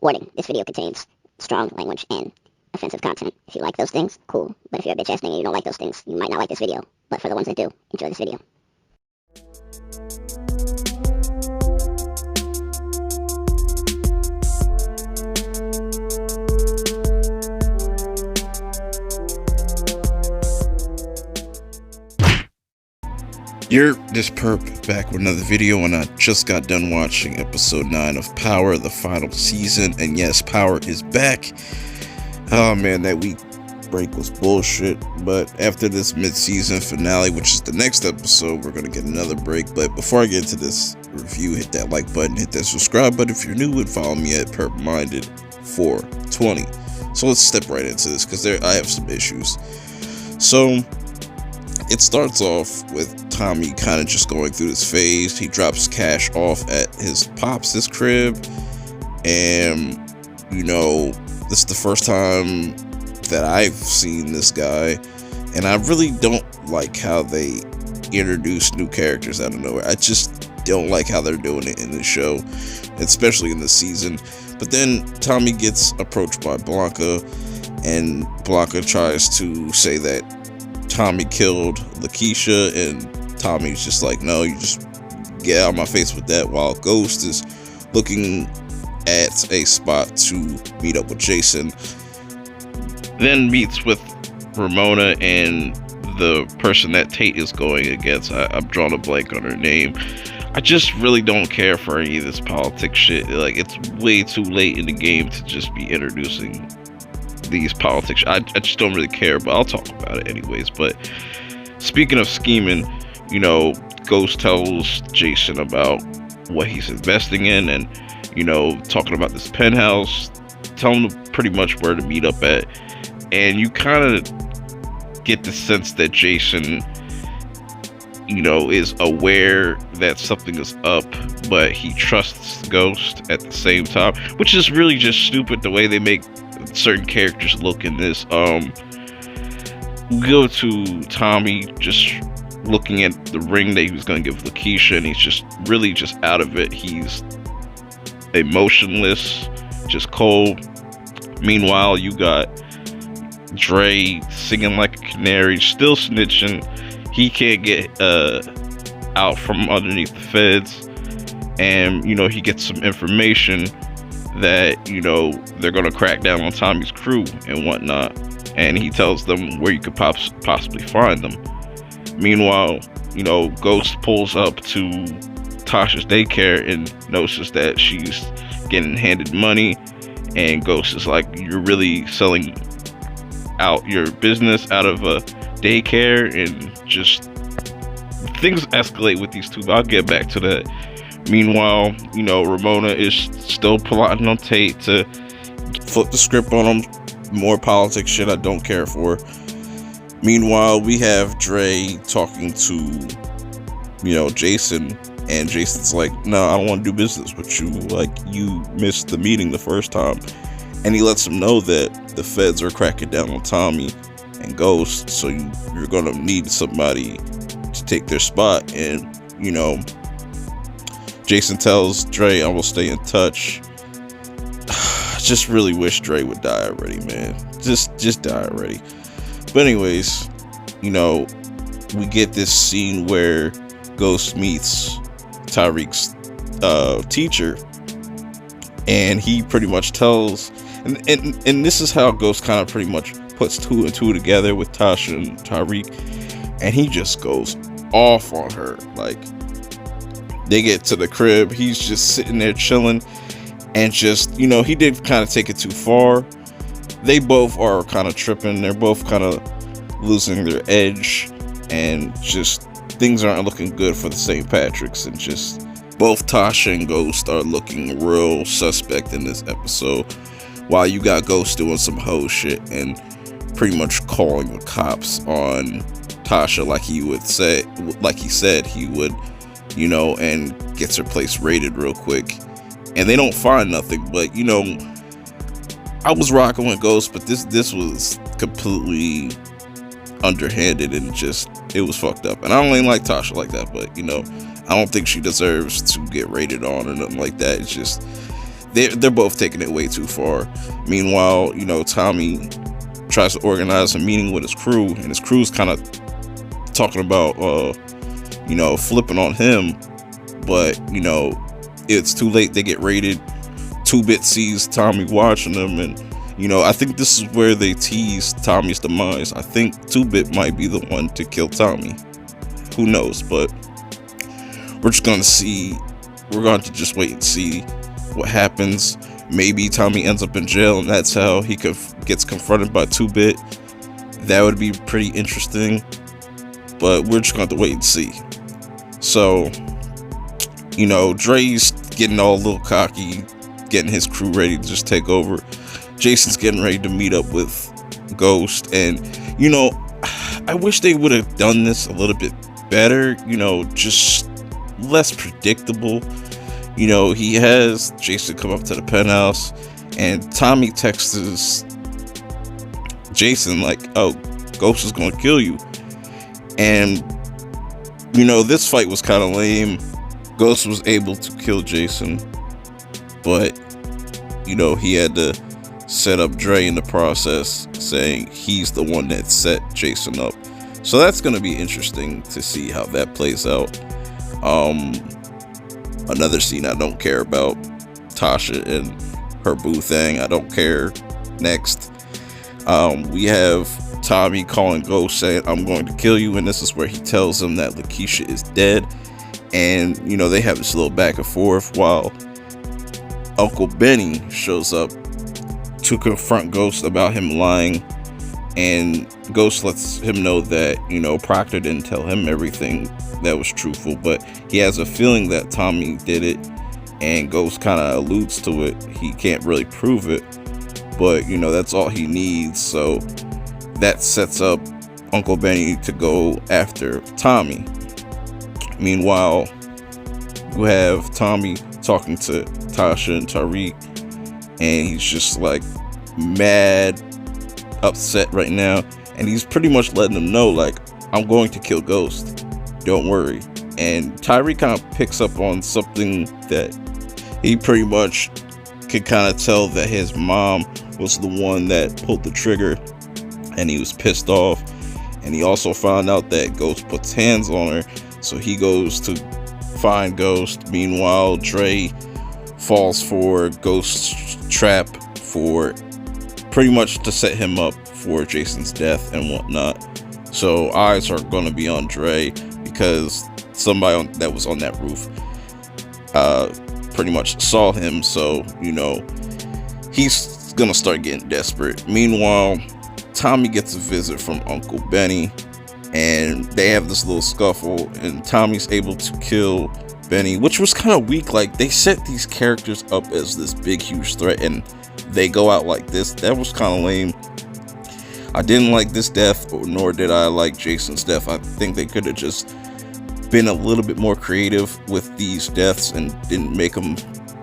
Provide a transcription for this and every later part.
Warning, this video contains strong language and offensive content. If you like those things, cool. But if you're a bitch ass nigga and you don't like those things, you might not like this video. But for the ones that do, enjoy this video. This perp back with another video, and I just got done watching episode 9 of Power, the final season, and yes, Power is back. Oh man, that week break was bullshit, but after this mid-season finale, which is the next episode, we're gonna get another break. But before I get into this review, hit that like button, hit that subscribe button if you're new, and follow me at perpminded420. So let's step right into this, because I have some issues. So it starts off with Tommy kind of just going through this phase. He drops cash off at his pops' crib, and this is the first time that I've seen this guy, and I really don't like how they introduce new characters out of nowhere. I just don't like how they're doing it in the show, especially in this season. But then Tommy gets approached by Blanca, and Blanca tries to say that Tommy killed Lakeisha, and Tommy's just like, no, you just get out of my face with that, while Ghost is looking at a spot to meet up with Jason. Then meets with Ramona and the person that Tate is going against. I'm drawing a blank on her name. I just really don't care for any of this politics shit. Like, it's way too late in the game to just be introducing these politics. I just don't really care, but I'll talk about it anyways. But speaking of scheming, Ghost tells Jason about what he's investing in, and talking about this penthouse, telling him pretty much where to meet up at. And you kind of get the sense that Jason is aware that something is up, but he trusts Ghost at the same time, which is really just stupid the way they make certain characters look in this. We go to Tommy just looking at the ring that he was going to give Lakeisha, and he's just really just out of it. He's emotionless, just cold. Meanwhile, you got Dre singing like a canary, still snitching. He can't get out from underneath the feds, and he gets some information that they're gonna crack down on Tommy's crew and whatnot, and he tells them where you could possibly find them. Meanwhile, Ghost pulls up to Tasha's daycare and notices that she's getting handed money, and Ghost is like, you're really selling out your business out of a daycare, and just things escalate with these two, but I'll get back to that. Meanwhile, Ramona is still plotting on Tate to flip the script on him. More politics shit I don't care for. Meanwhile, we have Dre talking to, Jason, and Jason's like, no, I don't want to do business with you. Like, you missed the meeting the first time. And he lets him know that the feds are cracking down on Tommy and Ghost, so you're going to need somebody to take their spot. And, Jason tells Dre, I will stay in touch. I just really wish Dre would die already, man. Just die already. But anyways, we get this scene where Ghost meets Tariq's teacher, and he pretty much tells, and this is how Ghost kind of pretty much puts 2 and 2 together with Tasha and Tariq, and he just goes off on her. Like, they get to the crib, he's just sitting there chilling, and just, he did kind of take it too far. They both are kind of tripping, they're both kind of losing their edge, and just things aren't looking good for the St. Patrick's, and just both Tasha and Ghost are looking real suspect in this episode, while you got Ghost doing some hoe shit and pretty much calling the cops on Tasha like he said he would, and gets her place raided real quick, and they don't find nothing. But I was rocking with Ghost, but this was completely underhanded, and just, it was fucked up. And I don't even like Tasha like that, but I don't think she deserves to get raided on or nothing like that. It's just they're both taking it way too far. Meanwhile, Tommy tries to organize a meeting with his crew, and his crew's kind of talking about flipping on him, but it's too late. They get raided. 2-Bit sees Tommy watching them, and I think this is where they tease Tommy's demise. I think 2-Bit might be the one to kill Tommy. Who knows? But we're just gonna see. We're going to just wait and see what happens. Maybe Tommy ends up in jail, and that's how he gets confronted by 2-Bit. That would be pretty interesting. But we're just going to have to wait and see. So, Dre's getting all a little cocky, getting his crew ready to just take over. Jason's getting ready to meet up with Ghost, and I wish they would have done this a little bit better, just less predictable. He has Jason come up to the penthouse, and Tommy texts Jason like, "Oh, Ghost is gonna kill you." And this fight was kind of lame. Ghost was able to kill Jason, but he had to set up Dre in the process, saying he's the one that set Jason up. So that's going to be interesting to see how that plays out. Another scene I don't care about, Tasha and her boo thing. I don't care. Next, we have Tommy calling Ghost saying, "I'm going to kill you," and this is where he tells him that Lakeisha is dead. And they have this little back and forth while Uncle Benny shows up to confront Ghost about him lying, and Ghost lets him know that Proctor didn't tell him everything that was truthful, but he has a feeling that Tommy did it, and Ghost kind of alludes to it. He can't really prove it, but that's all he needs. So that sets up Uncle Benny to go after Tommy. Meanwhile, you have Tommy talking to Tasha and Tariq, and he's just like mad upset right now, and he's pretty much letting them know like, "I'm going to kill Ghost, don't worry." And Tariq kind of picks up on something that he pretty much could kind of tell, that his mom was the one that pulled the trigger, and he was pissed off. And he also found out that Ghost puts hands on her, so he goes to find Ghost. Meanwhile, Dre falls for Ghost's trap for pretty much to set him up for Jason's death and whatnot. So eyes are going to be on Dre, because somebody that was on that roof pretty much saw him. So he's going to start getting desperate. Meanwhile, Tommy gets a visit from Uncle Benny, and they have this little scuffle, and Tommy's able to kill Benny, which was kind of weak. Like, they set these characters up as this big huge threat, and they go out like this. That was kind of lame. I didn't like this death, nor did I like Jason's death. I think they could have just been a little bit more creative with these deaths and didn't make them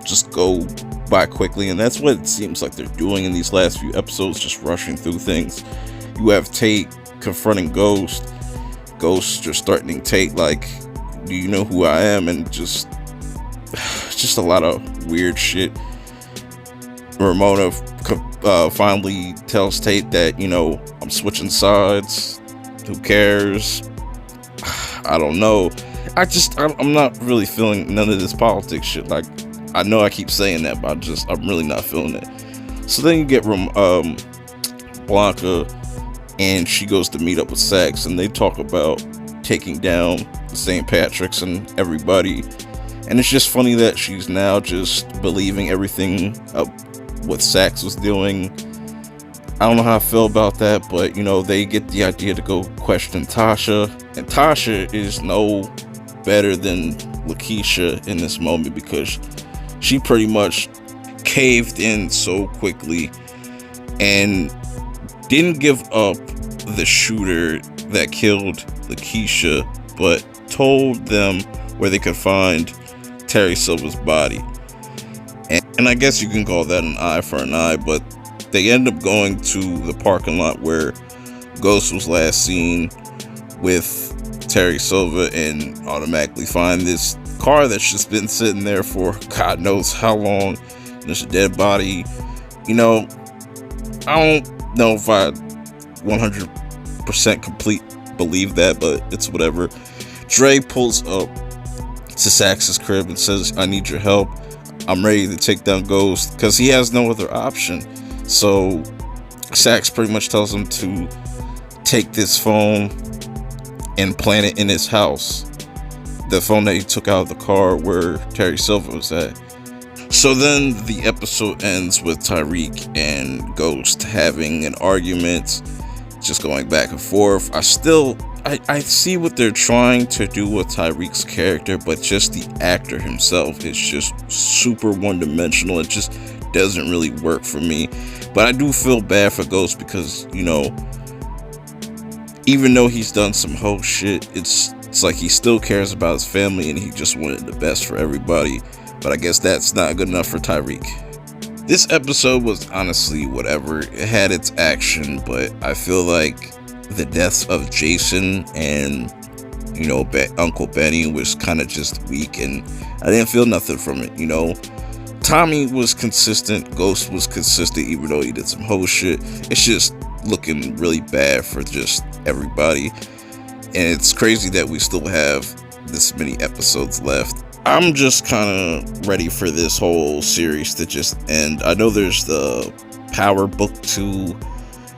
just go by quickly, and that's what it seems like they're doing in these last few episodes, just rushing through things. You have Tate confronting Ghost just threatening Tate like, "Do you know who I am?" And just a lot of weird shit. Ramona finally tells Tate that, "I'm switching sides, who cares?" I don't know. I'm not really feeling none of this politics shit. Like, I know I keep saying that, but I'm really not feeling it. So then you get Blanca, and she goes to meet up with Sax, and they talk about taking down the St. Patrick's and everybody. And it's just funny that she's now just believing everything what Sax was doing. I don't know how I feel about that, but they get the idea to go question Tasha, and Tasha is no better than Lakeisha in this moment, because she pretty much caved in so quickly and didn't give up the shooter that killed Lakeisha, but told them where they could find Terry Silver's body. And I guess you can call that an eye for an eye, but they end up going to the parking lot where Ghost was last seen with Terry Silver, and automatically find this car that's just been sitting there for God knows how long. and there's a dead body. You know, I don't know if I 100% complete believe that, but it's whatever. Dre pulls up to Sax's crib and says, I need your help. I'm ready to take down Ghost, because he has no other option. So Sax pretty much tells him to take this phone and plant it in his house. The phone that he took out of the car where Terry Silver was at. So then the episode ends with Tyreek and Ghost having an argument, just going back and forth. I see what they're trying to do with Tyreek's character, but just the actor himself is just super one-dimensional. It just doesn't really work for me. But I do feel bad for Ghost because, you know, even though he's done some whole shit, it's like he still cares about his family and he just wanted the best for everybody. But I guess that's not good enough for Tyreek. This episode was honestly whatever. It had its action, but I feel like the deaths of Jason and, you know, Uncle Benny was kind of just weak, and I didn't feel nothing from it. You know, Tommy was consistent, Ghost was consistent, even though he did some whole shit. It's just looking really bad for just everybody, and it's crazy that we still have this many episodes left. I'm just kind of ready for this whole series to just end. I know there's the Power Book 2.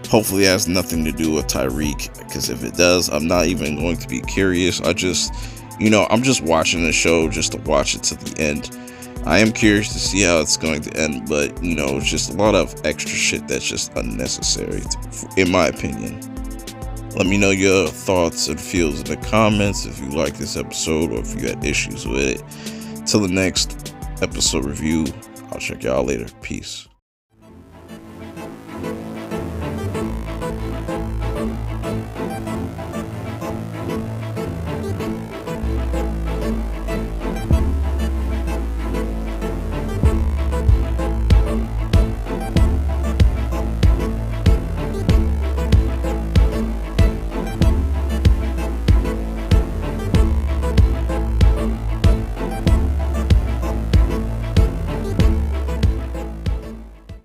Hopefully it has nothing to do with Tyreek, because if it does, I'm not even going to be curious. I'm just watching the show just to watch it to the end. I am curious to see how it's going to end, but, you know, it's just a lot of extra shit that's just unnecessary, in my opinion. Let me know your thoughts and feels in the comments if you like this episode or if you had issues with it. Till the next episode review, I'll check y'all later. Peace.